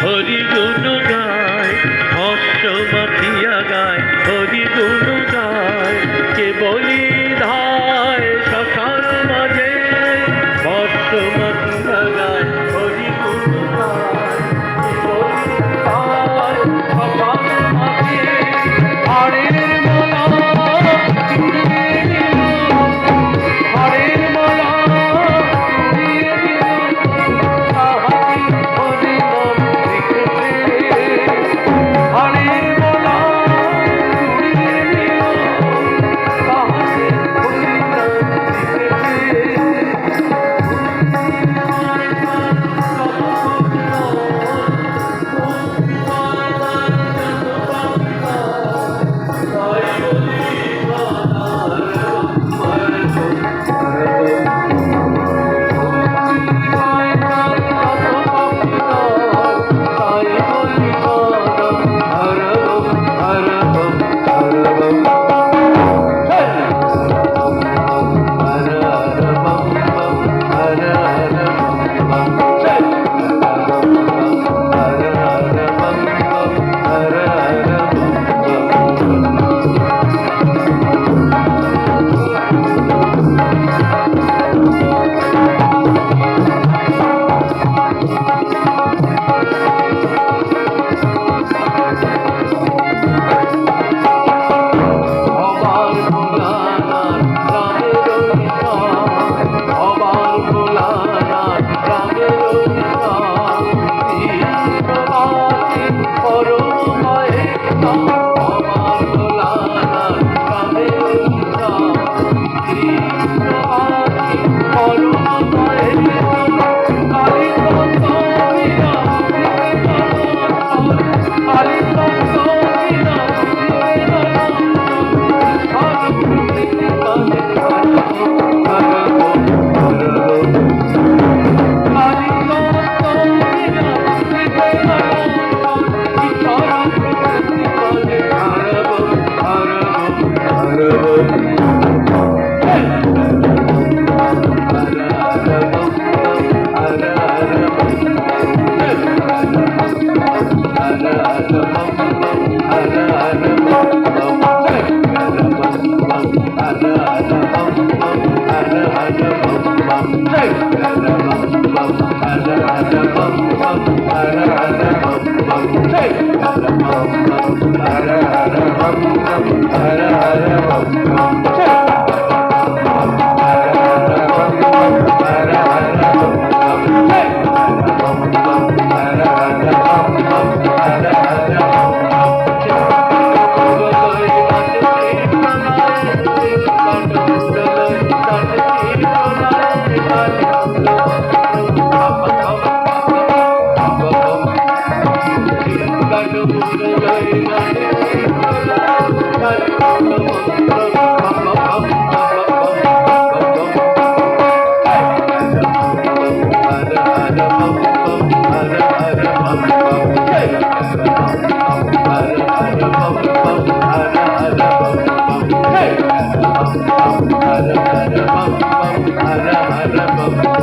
হরি গুণ গায়, হর্ষ মাখিয়া গায়, হরি গুণ গায়, কে বলি ধায় শ্মশান মাঝে, হর্ষ মাখিয়া গায়, হরি গুণ গায়, কে বলি ধায় শ্মশান মাঝে, হাড়ের মালা চুড়িয়ে দিল, হাড়ের মালা চুড়িয়ে দিল, তাহারি হরি নাম লিখেছে, হাড়ের মালা চুড়িয়ে দিল, তাহারি হরি নাম Hara Hara Bam Bam